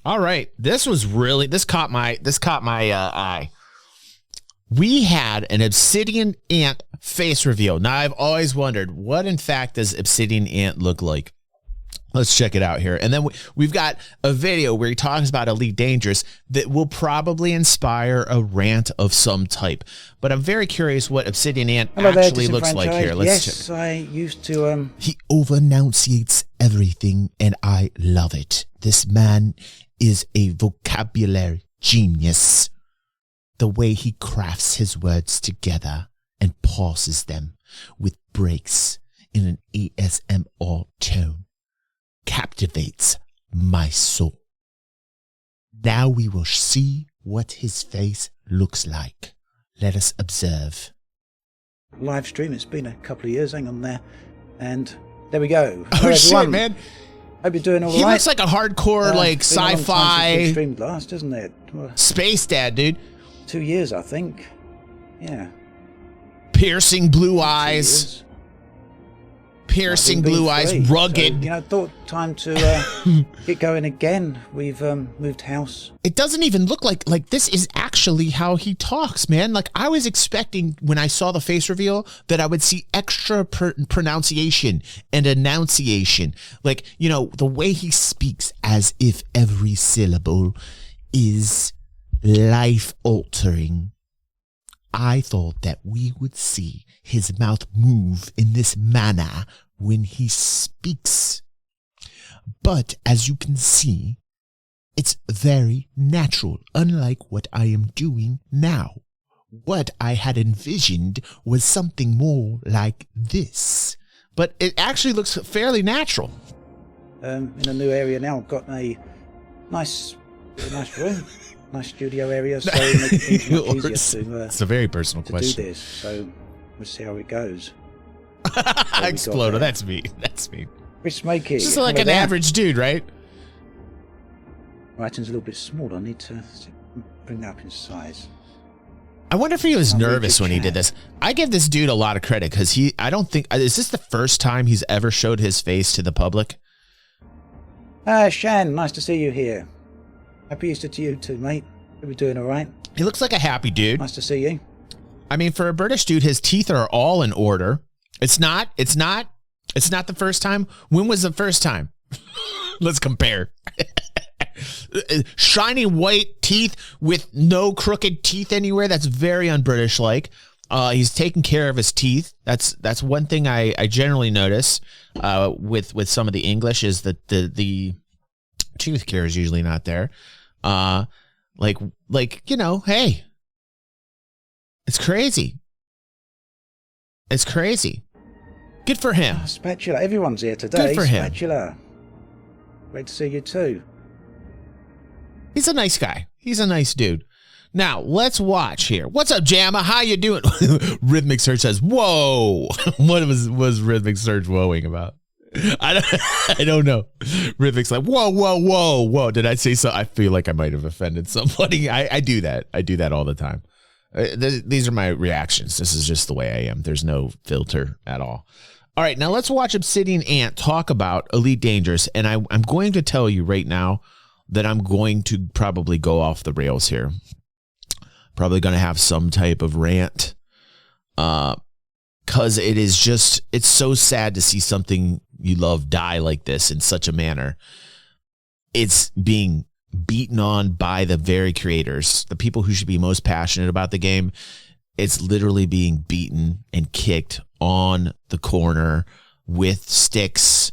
All right. This caught my eye. We had an Obsidian Ant face reveal. Now, I've always wondered, what in fact does Obsidian Ant look like? Let's check it out here. And then we've got a video where he talks about Elite Dangerous that will probably inspire a rant of some type. But I'm very curious what Obsidian Ant actually looks like here. Let's check. I used to... He over-enunciates everything, and I love it. This man is a vocabulary genius. The way he crafts his words together and pauses them with breaks in an ASMR tone captivates my soul. Now we will see what his face looks like. Let us observe. Live stream. It's been a couple of years. Hang on there. And there we go. Oh, shit, man. Hope you're doing all right. He looks like a hardcore, like, sci-fi... streamed last, isn't it? Space dad, dude. 2 years, I think. Yeah. Piercing blue eyes. Piercing blue eyes, rugged. So, thought time to get going again. We've moved house. It doesn't even look like this is actually how he talks, man. Like, I was expecting when I saw the face reveal that I would see extra pronunciation and enunciation. Like, the way he speaks as if every syllable is life-altering. I thought that we would see his mouth move in this manner when he speaks. But as you can see, it's very natural, unlike what I am doing now. What I had envisioned was something more like this. But it actually looks fairly natural. In a new area now, I've got a nice room. Nice studio area, so it's much easier to, it's a very personal question. Do this, so we'll see how it goes. Exploder, that's me. That's me. Chris Makey. Just like an average dude, right? Writing's a little bit small. I need to bring that up in size. I wonder if he was nervous when he did this. I give this dude a lot of credit because I don't think, is this the first time he's ever showed his face to the public? Shan, nice to see you here. Happy Easter to you too, mate. Are we doing all right? He looks like a happy dude. Nice to see you. I mean, for a British dude, his teeth are all in order. It's not the first time. When was the first time? Let's compare. Shiny white teeth with no crooked teeth anywhere. That's very un-British like. He's taking care of his teeth. That's one thing I generally notice with some of the English is that the tooth care is usually not there. Hey, it's crazy. It's crazy. Good for him. Spatula. Everyone's here today. Good for him. Spatula. Great to see you too. He's a nice guy. He's a nice dude. Now, let's watch here. What's up, Jamma? How you doing? Rhythmic Surge says, whoa. What was Rhythmic Surge woeing about? I don't know. Rhythmic's like, whoa. Did I say so? I feel like I might have offended somebody. I do that. I do that all the time. These are my reactions. This is just the way I am. There's no filter at all. All right, now let's watch Obsidian Ant talk about Elite Dangerous. And I'm going to tell you right now that I'm going to probably go off the rails here. Probably going to have some type of rant. Because it's so sad to see something you love die like this in such a manner. It's being beaten on by the very creators, the people who should be most passionate about the game. It's literally being beaten and kicked on the corner with sticks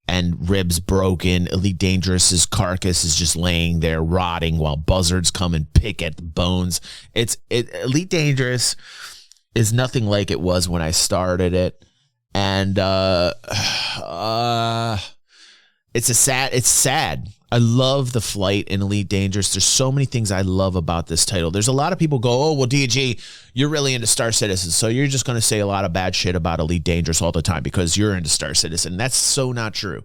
and ribs broken. Elite Dangerous's carcass is just laying there rotting while buzzards come and pick at the bones. Elite Dangerous is nothing like it was when I started it. And it's sad. I love the flight in Elite Dangerous. There's so many things I love about this title. There's a lot of people go, oh, well, DG, you're really into Star Citizen, so you're just going to say a lot of bad shit about Elite Dangerous all the time because you're into Star Citizen. That's so not true.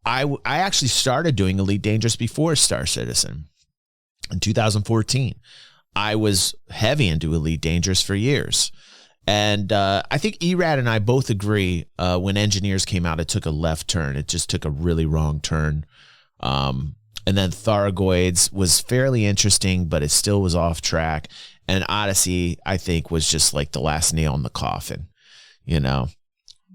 I actually started doing Elite Dangerous before Star Citizen in 2014. I was heavy into Elite Dangerous for years. And I think Erad and I both agree when Engineers came out, it took a left turn. It just took a really wrong turn. And then Tharagoids was fairly interesting, but it still was off track. And Odyssey, I think, was just like the last nail in the coffin. You know,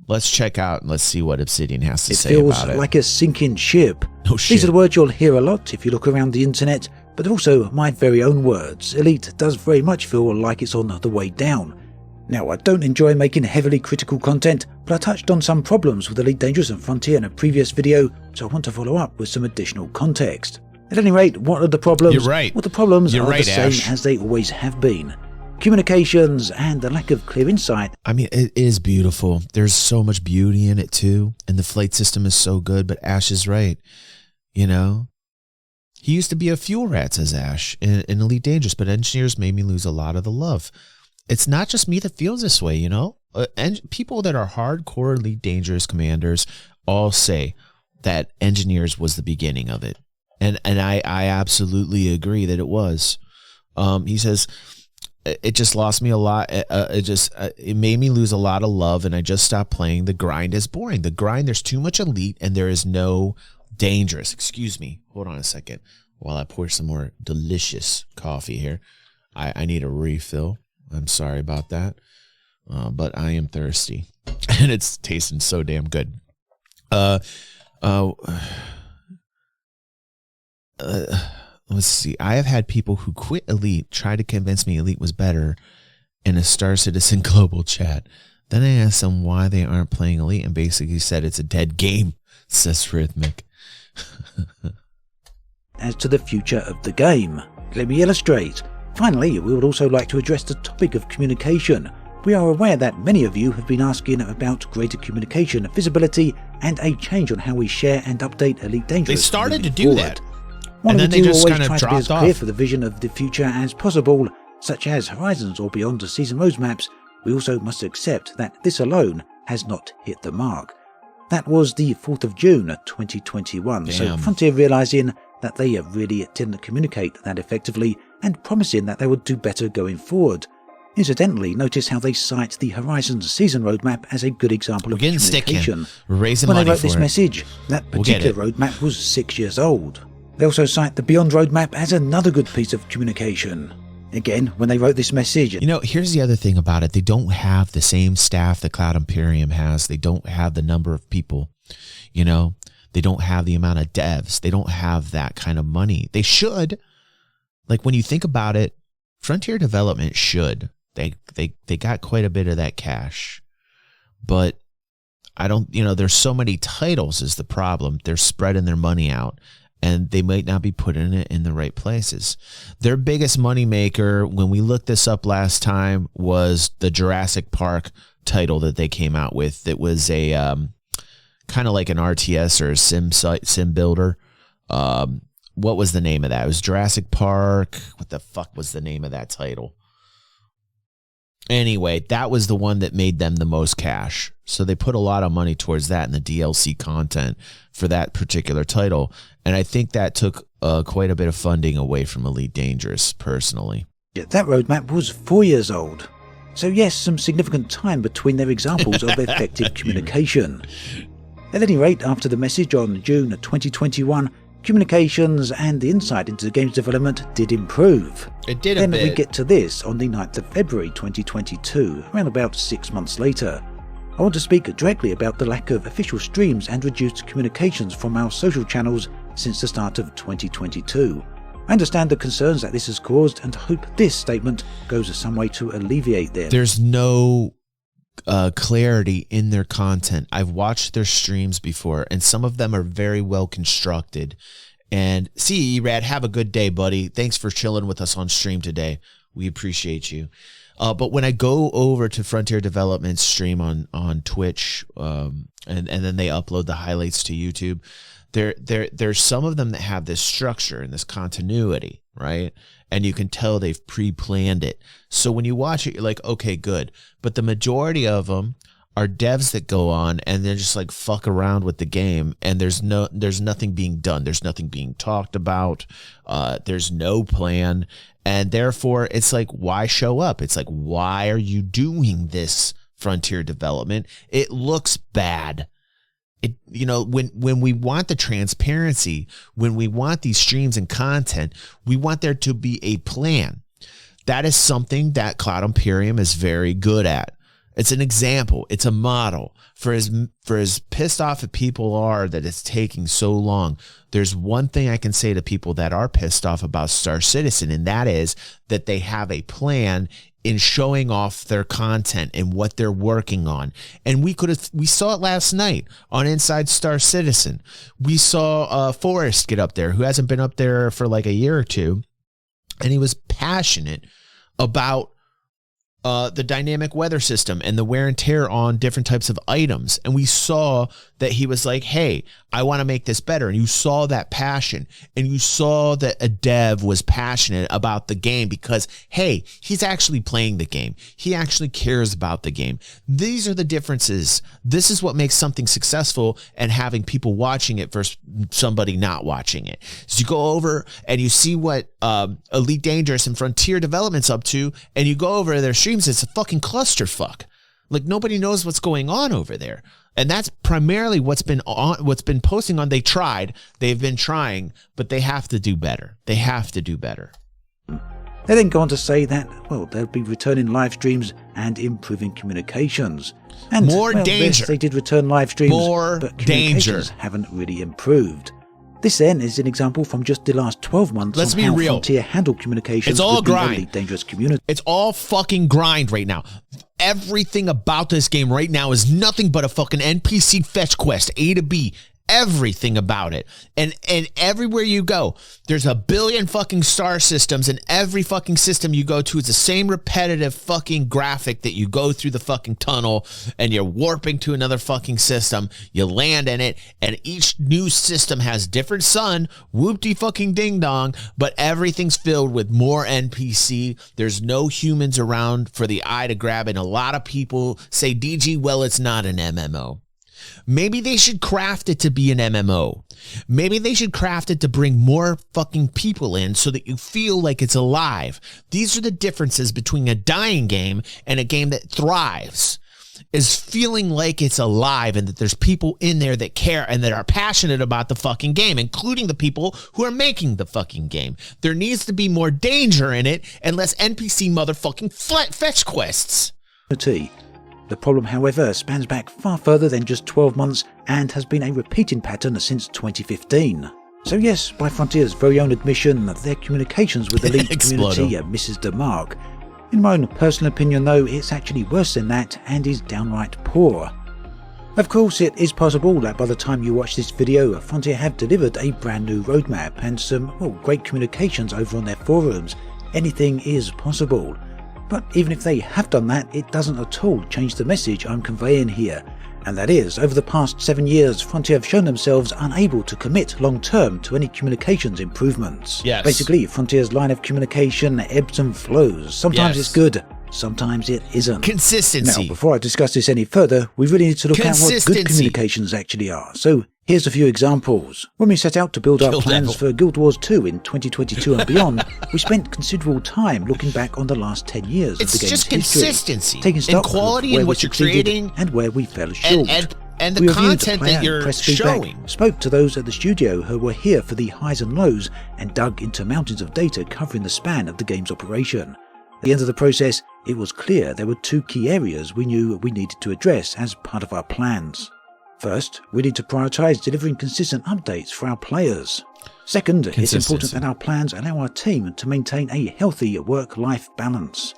let's check out and let's see what Obsidian has to say about it. It feels like a sinking ship. No shit. These are the words you'll hear a lot if you look around the internet, but they're also my very own words. Elite does very much feel like it's on the way down. Now, I don't enjoy making heavily critical content, but I touched on some problems with Elite Dangerous and Frontier in a previous video, so I want to follow up with some additional context. At any rate, what are the problems? You're right. Well, the problems are the same Ash. as they always have been. Communications and the lack of clear insight. I mean, it is beautiful. There's so much beauty in it too. And the flight system is so good, but Ash is right. You know, he used to be a fuel rat, says Ash, in Elite Dangerous, but engineers made me lose a lot of the love. It's not just me that feels this way, you know? And people that are hardcore Elite Dangerous commanders all say that engineers was the beginning of it. And I absolutely agree that it was. He says, it just lost me a lot. It made me lose a lot of love, and I just stopped playing. The grind is boring. The grind, there's too much Elite, and there is no Dangerous. Excuse me. Hold on a second while I pour some more delicious coffee here. I need a refill. I'm sorry about that, but I am thirsty, and it's tasting so damn good. Let's see. I have had people who quit Elite try to convince me Elite was better in a Star Citizen global chat. Then I asked them why they aren't playing Elite and basically said it's a dead game, says Rhythmic. As to the future of the game, let me illustrate. Finally, we would also like to address the topic of communication. We are aware that many of you have been asking about greater communication, visibility, and a change on how we share and update Elite Dangerous. They started to do forward. that. While And then we they do just always kind of try to be as dropped clear off. for the vision of the future as possible, such as Horizons or Beyond season roadmaps, we also must accept that this alone has not hit the mark. That was the 4th of June 2021, so Damn. Frontier realising that they really didn't communicate that effectively and promising that they would do better going forward. Incidentally, notice how they cite the Horizons season roadmap as a good example of getting communication. sticking. We're raising When money they wrote for this it. message, that We'll get particular roadmap was 6 years old. They also cite the Beyond roadmap as another good piece of communication. Again, when they wrote this message... You know, here's the other thing about it. They don't have the same staff that Cloud Imperium has. They don't have the number of people, you know. They don't have the amount of devs. They don't have that kind of money. They should. Like, when you think about it, Frontier Development should. They got quite a bit of that cash. But I don't, you know, there's so many titles is the problem. They're spreading their money out, and they might not be putting it in the right places. Their biggest money maker, when we looked this up last time, was the Jurassic Park title that they came out with. It was a kind of like an RTS or a sim builder. What was the name of that? It was Jurassic Park. What the fuck was the name of that title? Anyway, that was the one that made them the most cash. So they put a lot of money towards that and the DLC content for that particular title. And I think that took quite a bit of funding away from Elite Dangerous, personally. That roadmap was 4 years old. So yes, some significant time between their examples of effective communication. At any rate, after the message on June 2021, communications and the insight into the game's development did improve. It did a Then bit. we get to this on the 9th of February 2022, around about 6 months later. I want to speak directly about the lack of official streams and reduced communications from our social channels since the start of 2022. I understand the concerns that this has caused and hope this statement goes some way to alleviate them. There's no clarity in their content. I've watched their streams before, and some of them are very well constructed. And see, Rad, have a good day, buddy. Thanks for chilling with us on stream today. We appreciate you. But when I go over to Frontier Development's stream on Twitch, and then they upload the highlights to YouTube, there's some of them that have this structure and this continuity, right? And you can tell they've pre-planned it. So when you watch it, you're like, okay, good. But the majority of them are devs that go on and they're just like fuck around with the game, and there's nothing being done. There's nothing being talked about. There's no plan. And therefore it's like, why show up? It's like, why are you doing this, Frontier Development? It looks bad. It, you know, when we want the transparency, when we want these streams and content, we want there to be a plan. That is something that Cloud Imperium is very good at. It's an example. It's a model. For as pissed off as people are that it's taking so long, there's one thing I can say to people that are pissed off about Star Citizen, and that is that they have a plan in showing off their content and what they're working on. And we saw it last night on Inside Star Citizen. We saw Forrest get up there, who hasn't been up there for like a year or two, and he was passionate about the dynamic weather system and the wear and tear on different types of items. And we saw that he was like, hey, I want to make this better. And you saw that passion, and you saw that a dev was passionate about the game because, hey, he's actually playing the game. He actually cares about the game. These are the differences. This is what makes something successful and having people watching it versus somebody not watching it. So you go over and you see what Elite Dangerous and Frontier Development's up to, and you go over their streams, it's a fucking clusterfuck. Like, nobody knows what's going on over there. And that's primarily what's been posting on. They've been trying, but they have to do better. They have to do better. They then go on to say that, well, they'll be returning live streams and improving communications. And more danger. Yes, they did return live streams, but communications haven't really improved. This then is an example from just the last 12 months Let's on be how real. Frontier handled communications It's all with grind. the Elite Dangerous community. It's all fucking grind right now. Everything about this game right now is nothing but a fucking NPC fetch quest, A to B. Everything about it. And everywhere you go, there's a billion fucking star systems, and every fucking system you go to is the same repetitive fucking graphic that you go through the fucking tunnel and you're warping to another fucking system. You land in it, and each new system has different sun, whoop-de fucking ding dong, but everything's filled with more NPC. There's no humans around for the eye to grab, and a lot of people say, DG, well, it's not an MMO. Maybe they should craft it to be an MMO. Maybe they should craft it to bring more fucking people in so that you feel like it's alive. These are the differences between a dying game and a game that thrives, is feeling like it's alive and that there's people in there that care and that are passionate about the fucking game, including the people who are making the fucking game. There needs to be more danger in it and less NPC motherfucking fetch quests. The problem, however, spans back far further than just 12 months and has been a repeating pattern since 2015. So yes, by Frontier's very own admission, their communications with the Elite community misses the mark. In my own personal opinion though, it's actually worse than that and is downright poor. Of course, it is possible that by the time you watch this video, Frontier have delivered a brand new roadmap and some, well, great communications over on their forums. Anything is possible. But even if they have done that, it doesn't at all change the message I'm conveying here. And that is, over the past 7 years, Frontier have shown themselves unable to commit long-term to any communications improvements. Yes. Basically, Frontier's line of communication ebbs and flows. Sometimes it's good, sometimes it isn't. Consistency. Now, before I discuss this any further, we really need to look at what good communications actually are. So, here's a few examples. When we set out to build our plans for Guild Wars 2 in 2022 and beyond, we spent considerable time looking back on the last 10 years of the game's just history, consistency, taking stock and quality in what you're creating, and where we fell short. And the content that you're showing. Spoke to those at the studio who were here for the highs and lows, and dug into mountains of data covering the span of the game's operation. At the end of the process, it was clear there were two key areas we knew we needed to address as part of our plans. First, we need to prioritise delivering consistent updates for our players. Second, it's important that our plans allow our team to maintain a healthy work-life balance.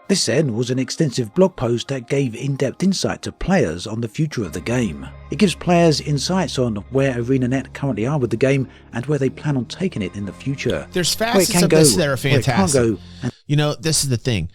This then was an extensive blog post that gave in-depth insight to players on the future of the game. It gives players insights on where ArenaNet currently are with the game and where they plan on taking it in the future. There's facets of this that are fantastic. You know, this is the thing.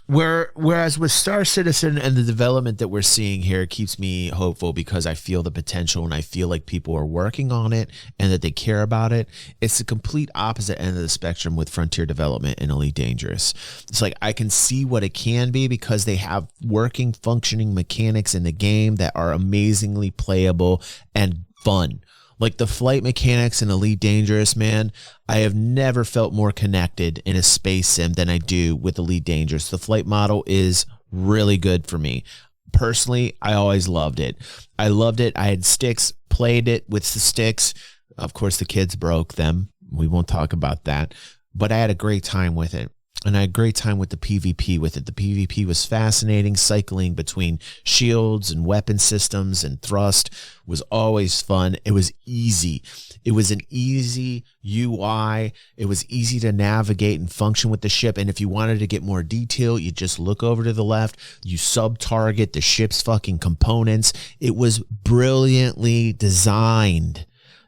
Whereas with Star Citizen and the development that we're seeing here keeps me hopeful because I feel the potential and I feel like people are working on it and that they care about it. It's the complete opposite end of the spectrum with Frontier Development and Elite Dangerous. It's like I can see what it can be because they have working, functioning mechanics in the game that are amazingly playable and fun. Like the flight mechanics in Elite Dangerous, man, I have never felt more connected in a space sim than I do with Elite Dangerous. The flight model is really good for me. personally, I always loved it. I loved it. I had sticks, played it with the sticks. Of course, the kids broke them. We won't talk about that. But I had a great time with it. And I had a great time with the PvP with it. The PvP was fascinating. Cycling between shields and weapon systems and thrust was always fun. It was easy. It was an easy UI. It was easy to navigate and function with the ship. And if you wanted to get more detail, you just look over to the left. You sub-target the ship's fucking components. It was brilliantly designed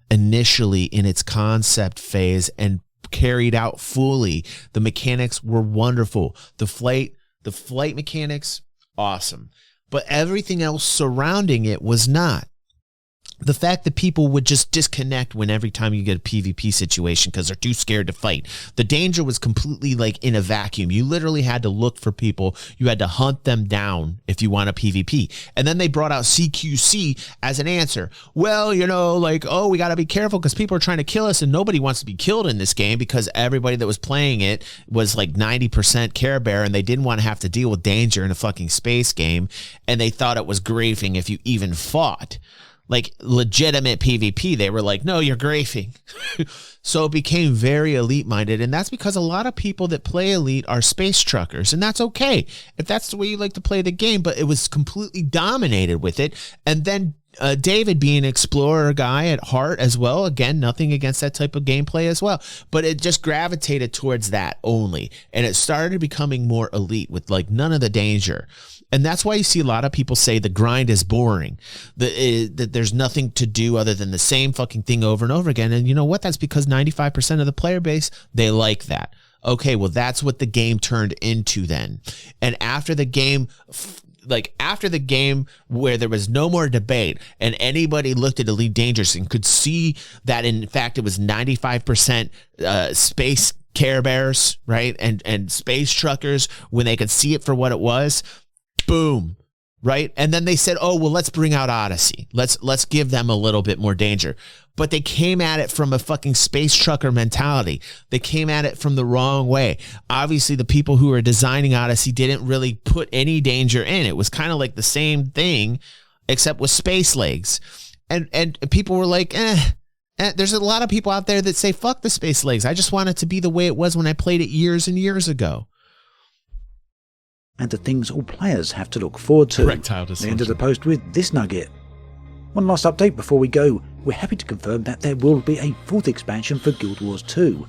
initially in its concept phase and carried out fully. The mechanics were wonderful. The flight mechanics, awesome. But everything else surrounding it was not. The fact that people would just disconnect when every time you get a PvP situation because they're too scared to fight. The danger was completely like in a vacuum. You literally had to look for people. You had to hunt them down if you want a PvP. And then they brought out CQC as an answer. Well, you know, like, oh, we got to be careful because people are trying to kill us and nobody wants to be killed in this game because everybody that was playing it was like 90% Care Bear and they didn't want to have to deal with danger in a fucking space game. And they thought it was griefing if you even fought. Like legitimate PvP, they were like, no, you're grafing. So it became very elite minded. And that's because a lot of people that play elite are space truckers. And that's okay if that's the way you like to play the game. But it was completely dominated with it. And then David being an explorer guy at heart as well. Again, nothing against that type of gameplay as well. But it just gravitated towards that only. And it started becoming more elite with like none of the danger. And that's why you see a lot of people say the grind is boring, that there's nothing to do other than the same fucking thing over and over again. And you know what? That's because 95% of the player base, they like that. Okay, well, that's what the game turned into then. And after the game, where there was no more debate and anybody looked at Elite Dangerous and could see that, in fact, it was 95% space Care Bears, right? And space truckers, when they could see it for what it was. Boom, right? And then they said, oh, well, let's bring out Odyssey. Let's give them a little bit more danger. But they came at it from a fucking space trucker mentality. They came at it from the wrong way. Obviously, the people who were designing Odyssey didn't really put any danger in. It was kind of like the same thing, except with space legs. And people were like, there's a lot of people out there that say, fuck the space legs. I just want it to be the way it was when I played it years and years ago. And the things all players have to look forward to. They ended the post with this nugget. One last update before we go. We're happy to confirm that there will be a 4th expansion for Guild Wars 2.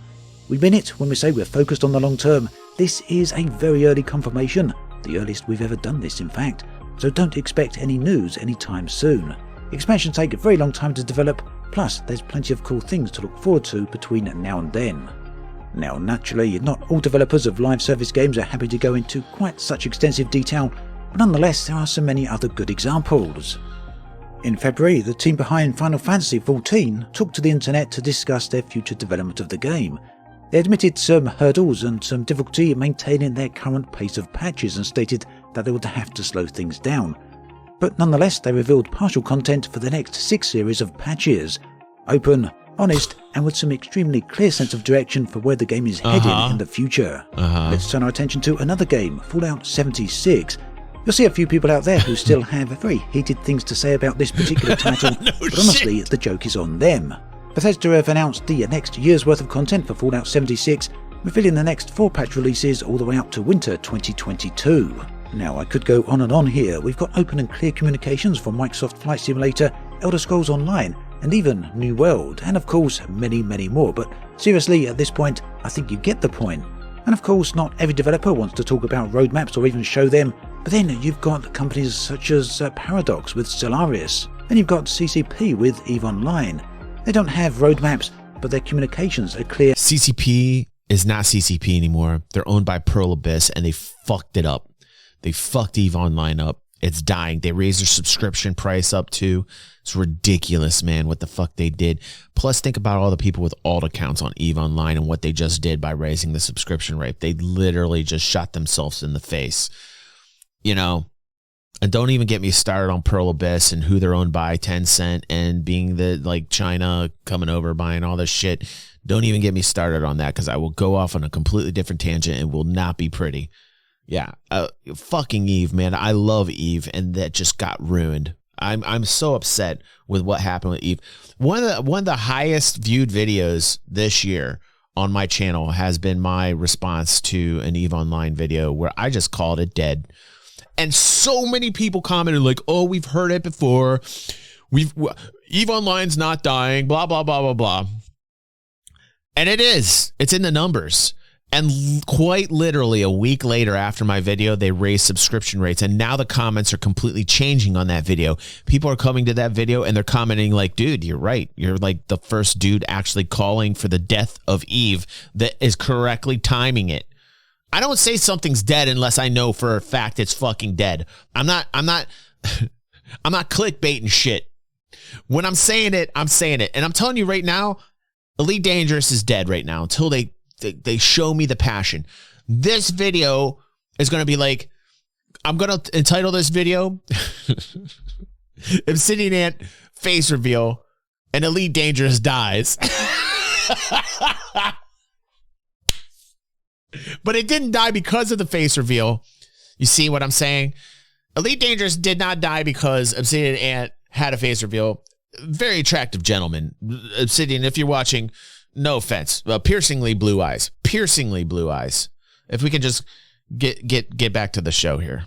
We mean it when we say we're focused on the long term. This is a very early confirmation, the earliest we've ever done this in fact, so don't expect any news anytime soon. Expansions take a very long time to develop, plus there's plenty of cool things to look forward to between now and then. Now, naturally, not all developers of live service games are happy to go into quite such extensive detail, but nonetheless there are so many other good examples. In February, the team behind Final Fantasy XIV took to the internet to discuss their future development of the game. They admitted some hurdles and some difficulty in maintaining their current pace of patches and stated that they would have to slow things down. But nonetheless, they revealed partial content for the next 6 series of patches. Open, honest, and with some extremely clear sense of direction for where the game is heading in the future. Let's turn our attention to another game, Fallout 76. You'll see a few people out there who still have very heated things to say about this particular title, but honestly, the joke is on them. Bethesda have announced the next year's worth of content for Fallout 76, revealing the next 4 patch releases all the way up to winter 2022. Now, I could go on and on here. We've got open and clear communications from Microsoft Flight Simulator, Elder Scrolls Online, and even New World, and of course many, many more. But seriously, at this point, I think you get the point. And of course, not every developer wants to talk about roadmaps or even show them, but then you've got companies such as Paradox with Stellaris, then you've got CCP with EVE Online. They don't have roadmaps, but their communications are clear. CCP is not CCP anymore. They're owned by Pearl Abyss, and they fucked it up. They fucked EVE Online up. It's dying. They raised their subscription price up too. It's ridiculous, man, what the fuck they did. Plus, think about all the people with alt accounts on EVE Online and what they just did by raising the subscription rate. They literally just shot themselves in the face. You know, and don't even get me started on Pearl Abyss and who they're owned by, Tencent, and being the, like, China coming over, buying all this shit. Don't even get me started on that, because I will go off on a completely different tangent and will not be pretty. Yeah, fucking Eve, man. I love Eve, and that just got ruined. I'm so upset with what happened with Eve. One of the highest viewed videos this year on my channel has been my response to an Eve Online video where I just called it dead. And so many people commented like, "Oh, we've heard it before. Eve Online's not dying, blah, blah, blah, blah, blah." And it is. It's in the numbers. And quite literally a week later after my video, they raised subscription rates. And now the comments are completely changing on that video. People are coming to that video and they're commenting like, "Dude, you're right. You're like the first dude actually calling for the death of Eve that is correctly timing it." I don't say something's dead unless I know for a fact it's fucking dead. I'm not I'm not clickbaiting shit. When I'm saying it, I'm saying it. And I'm telling you right now, Elite Dangerous is dead right now until they show me the passion. This video is going to be like, I'm going to entitle this video Obsidian Ant face reveal and Elite Dangerous dies. But it didn't die because of the face reveal. You see what I'm saying? Elite Dangerous did not die because Obsidian Ant had a face reveal. Very attractive gentleman. Obsidian, if you're watching, no offense. Piercingly blue eyes. Piercingly blue eyes. If we can just get back to the show here.